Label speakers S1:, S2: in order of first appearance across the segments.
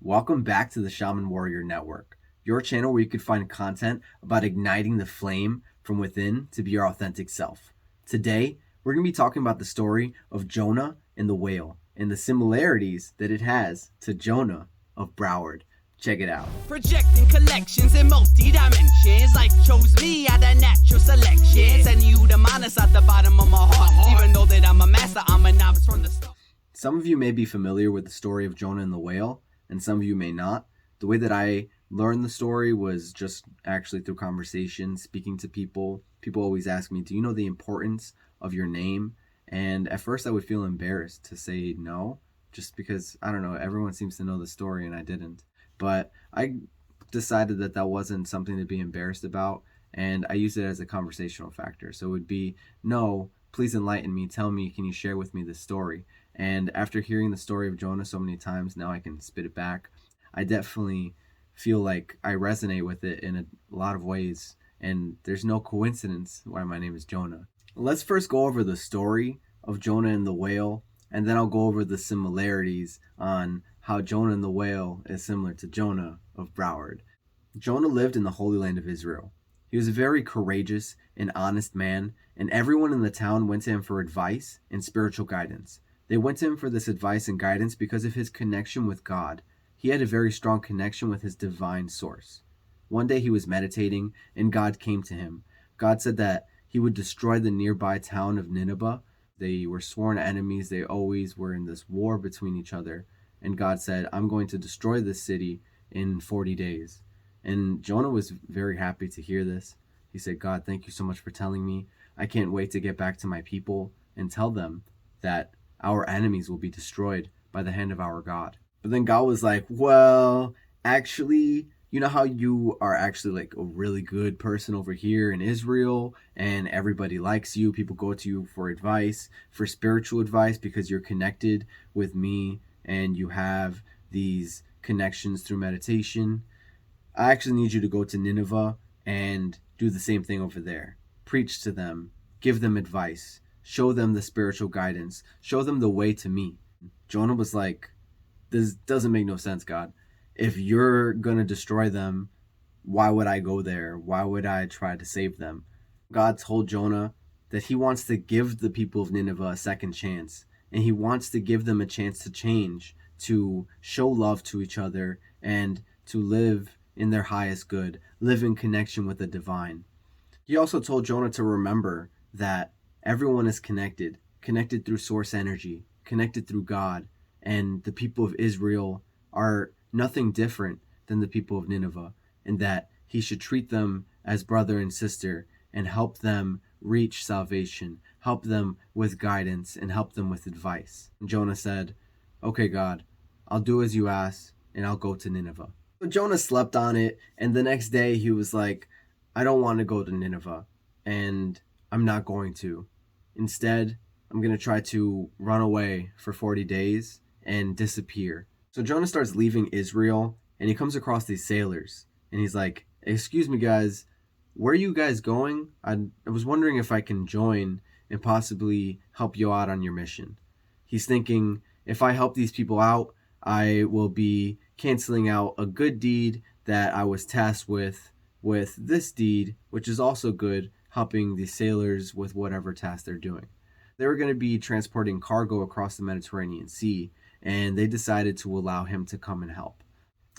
S1: Welcome back to the Shaman Warrior Network, your channel where you can find content about igniting the flame from within to be your authentic self. Today, we're going to be talking about the story of Jonah and the Whale and the similarities that it has to Jonah of Broward. Check it out.
S2: Projecting collections in multi-dimensions. Life chose me out of natural selection. Sending you the minus at the bottom of my heart. Even though that I'm a master, I'm a novice from the start.
S1: Some of you may be familiar with the story of Jonah and the Whale, and some of you may not. The way that I learned the story was just actually through conversation, speaking to people. People always ask me, do you know the importance of your name? And at first I would feel embarrassed to say no, just because, I don't know, everyone seems to know the story and I didn't. But I decided that that wasn't something to be embarrassed about, and I used it as a conversational factor. So it would be, no, please enlighten me, tell me, can you share with me the story? And after hearing the story of Jonah so many times, now I can spit it back. I definitely feel like I resonate with it in a lot of ways, and there's no coincidence why my name is Jonah. Let's first go over the story of Jonah and the Whale, and then I'll go over the similarities on how Jonah and the Whale is similar to Jonah of Broward. Jonah lived in the Holy Land of Israel. He was a very courageous and honest man, and everyone in the town went to him for advice and spiritual guidance. They went to him for this advice and guidance because of his connection with God. He had a very strong connection with his divine source. One day he was meditating, and God came to him. God said that he would destroy the nearby town of Nineveh. They were sworn enemies. They always were in this war between each other. And God said, I'm going to destroy this city in 40 days. And Jonah was very happy to hear this. He said, God, thank you so much for telling me. I can't wait to get back to my people and tell them that our enemies will be destroyed by the hand of our God. But then God was like, well, actually, you know how you are actually like a really good person over here in Israel and everybody likes you. People go to you for advice, for spiritual advice, because you're connected with me and you have these connections through meditation. I actually need you to go to Nineveh and do the same thing over there. Preach to them, give them advice, show them the spiritual guidance, show them the way to me. Jonah was like, this doesn't make no sense, God. If you're going to destroy them, why would I go there? Why would I try to save them? God told Jonah that he wants to give the people of Nineveh a second chance, and he wants to give them a chance to change, to show love to each other, and to live in their highest good, live in connection with the divine. He also told Jonah to remember that everyone is connected through source energy, connected through God, and the people of Israel are nothing different than the people of Nineveh, and that he should treat them as brother and sister and help them reach salvation, help them with guidance, and help them with advice. And Jonah said, okay, God, I'll do as you ask, and I'll go to Nineveh. So Jonah slept on it, and the next day he was like, I don't want to go to Nineveh, and I'm not going to. Instead, I'm going to try to run away for 40 days and disappear. So Jonah starts leaving Israel, and he comes across these sailors, and he's like, excuse me guys, where are you guys going? I was wondering if I can join and possibly help you out on your mission. He's thinking, if I help these people out, I will be canceling out a good deed that I was tasked with this deed, which is also good, helping the sailors with whatever task they're doing. They were going to be transporting cargo across the Mediterranean Sea, and they decided to allow him to come and help.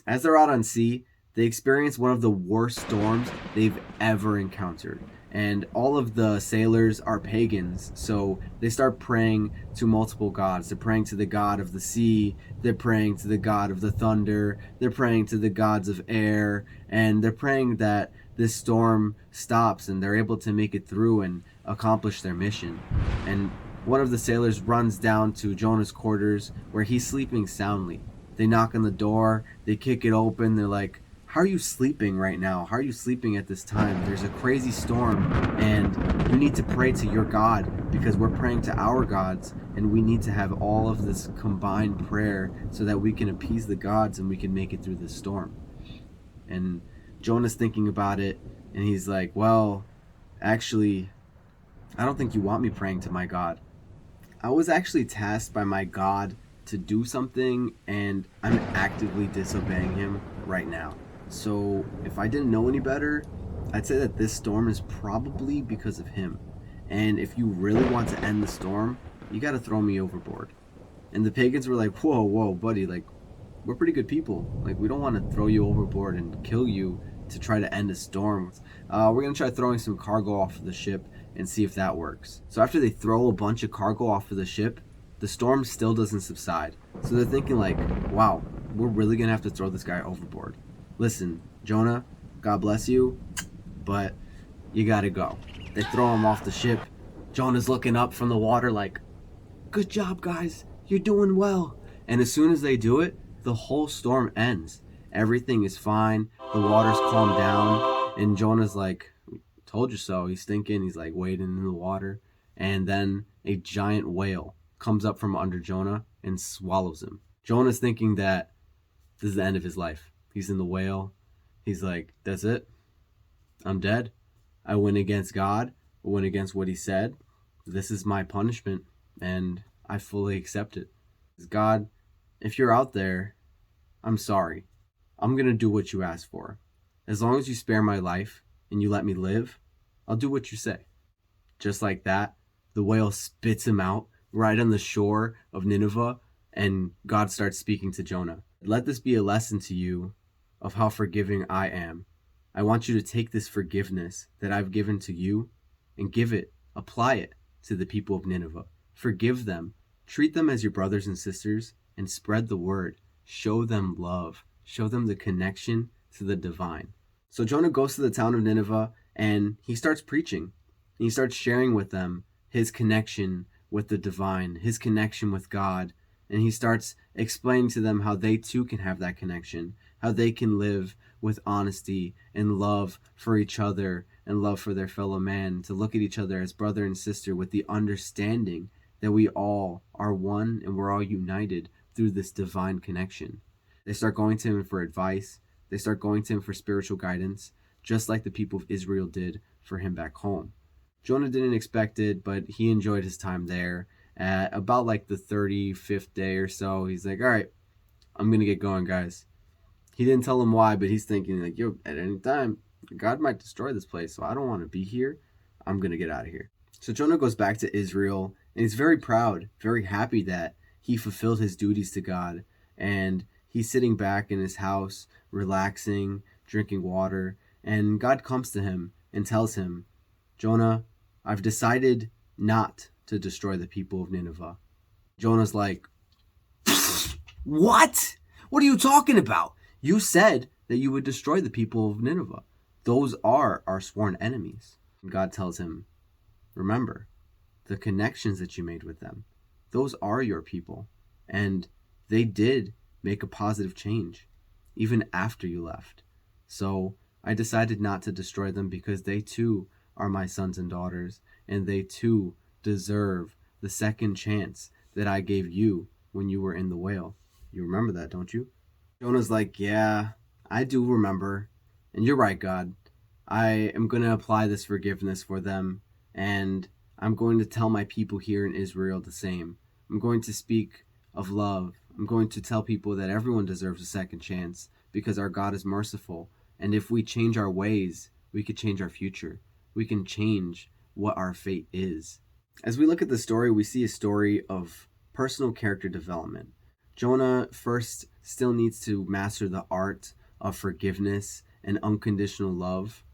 S1: As they're out on sea, they experience one of the worst storms they've ever encountered. And all of the sailors are pagans, so they start praying to multiple gods. They're praying to the god of the sea, they're praying to the god of the thunder, they're praying to the gods of air, and they're praying that this storm stops and they're able to make it through and accomplish their mission. And one of the sailors runs down to Jonah's quarters where he's sleeping soundly. They knock on the door, they kick it open, they're like, how are you sleeping right now? How are you sleeping at this time? There's a crazy storm and you need to pray to your God because we're praying to our gods, and we need to have all of this combined prayer so that we can appease the gods and we can make it through this storm. And Jonah's thinking about it, and he's like, well, actually, I don't think you want me praying to my God. I was actually tasked by my God to do something and I'm actively disobeying him right now. So if I didn't know any better, I'd say that this storm is probably because of him. And if you really want to end the storm, you got to throw me overboard. And the pagans were like, whoa, whoa, buddy, like, we're pretty good people. Like, we don't want to throw you overboard and kill you to try to end a storm. We're going to try throwing some cargo off of the ship and see if that works. So after they throw a bunch of cargo off of the ship, the storm still doesn't subside. So they're thinking like, wow, we're really going to have to throw this guy overboard. Listen, Jonah, God bless you, but you got to go. They throw him off the ship. Jonah's looking up from the water like, good job, guys. You're doing well. And as soon as they do it, the whole storm ends. Everything is fine. The water's calmed down. And Jonah's like, told you so. He's thinking. He's like wading in the water. And then a giant whale comes up from under Jonah and swallows him. Jonah's thinking that this is the end of his life. He's in the whale. He's like, that's it. I'm dead. I went against God. I went against what he said. This is my punishment. And I fully accept it. God, if you're out there, I'm sorry. I'm going to do what you asked for. As long as you spare my life and you let me live, I'll do what you say. Just like that, the whale spits him out right on the shore of Nineveh, and God starts speaking to Jonah. Let this be a lesson to you of how forgiving I am. I want you to take this forgiveness that I've given to you and apply it to the people of Nineveh. Forgive them. Treat them as your brothers and sisters and spread the word. Show them love. Show them the connection to the divine. So Jonah goes to the town of Nineveh and he starts preaching. And he starts sharing with them his connection with the divine, his connection with God. And he starts explaining to them how they too can have that connection, how they can live with honesty and love for each other and love for their fellow man, to look at each other as brother and sister with the understanding that we all are one and we're all united through this divine connection. They start going to him for advice. They start going to him for spiritual guidance, just like the people of Israel did for him back home. Jonah didn't expect it, but he enjoyed his time there. At about like the 35th day or so, he's like, all right, I'm going to get going, guys. He didn't tell them why, but he's thinking like, yo, at any time, God might destroy this place, so I don't want to be here. I'm going to get out of here. So Jonah goes back to Israel, and he's very proud, very happy that he fulfilled his duties to God. And he's sitting back in his house, relaxing, drinking water. And God comes to him and tells him, Jonah, I've decided not to destroy the people of Nineveh. Jonah's like, what? What are you talking about? You said that you would destroy the people of Nineveh. Those are our sworn enemies. And God tells him, remember, the connections that you made with them, those are your people. And they did make a positive change, even after you left. So I decided not to destroy them because they too are my sons and daughters, and they too deserve the second chance that I gave you when you were in the whale. You remember that, don't you? Jonah's like, yeah, I do remember. And you're right, God. I am going to apply this forgiveness for them, and I'm going to tell my people here in Israel the same. I'm going to speak of love. I'm going to tell people that everyone deserves a second chance because our God is merciful. And if we change our ways, we could change our future. We can change what our fate is. As we look at the story, we see a story of personal character development. Jonah first still needs to master the art of forgiveness and unconditional love.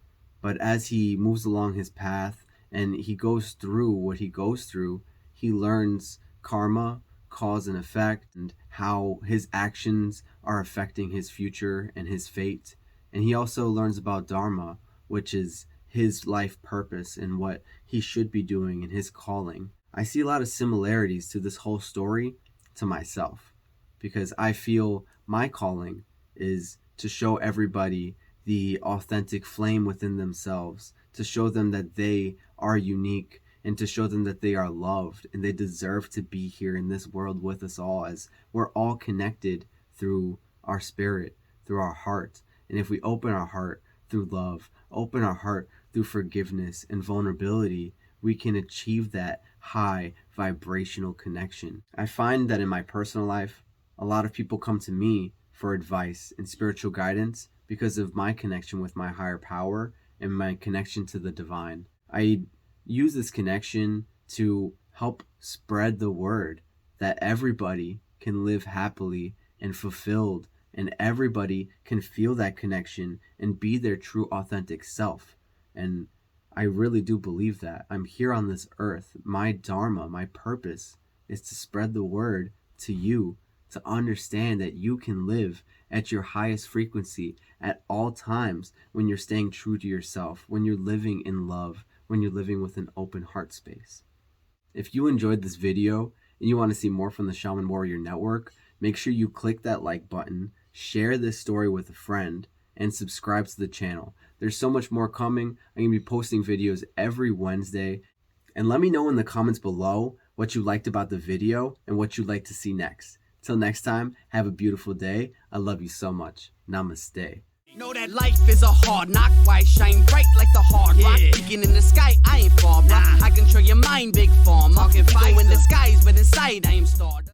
S1: But as he moves along his path and he goes through what he goes through, he learns karma, cause and effect, and how his actions are affecting his future and his fate. And he also learns about Dharma, which is his life purpose and what he should be doing in his calling. I see a lot of similarities to this whole story to myself, because I feel my calling is to show everybody the authentic flame within themselves, to show them that they are unique, and to show them that they are loved and they deserve to be here in this world with us all, as we're all connected through our spirit, through our heart. And if we open our heart through love, open our heart through forgiveness and vulnerability, we can achieve that high vibrational connection. I find that in my personal life, a lot of people come to me for advice and spiritual guidance because of my connection with my higher power and my connection to the divine. I use this connection to help spread the word that everybody can live happily and fulfilled, and everybody can feel that connection and be their true authentic self. And I really do believe that. I'm here on this earth. My Dharma, my purpose is to spread the word to you, to understand that you can live at your highest frequency at all times when you're staying true to yourself, when you're living in love, when you're living with an open heart space. If you enjoyed this video and you want to see more from the Shaman Warrior Network, make sure you click that like button, share this story with a friend, and subscribe to the channel. There's so much more coming. I'm going to be posting videos every Wednesday. And let me know in the comments below what you liked about the video and what you'd like to see next. Till next time, have a beautiful day. I love you so much. Namaste.
S2: Know that life is a hard knock. Why shine bright like the hard rock? Beacon in the sky, I ain't far, bro. I control your mind, big farm. I can go in the skies, but inside I am starred.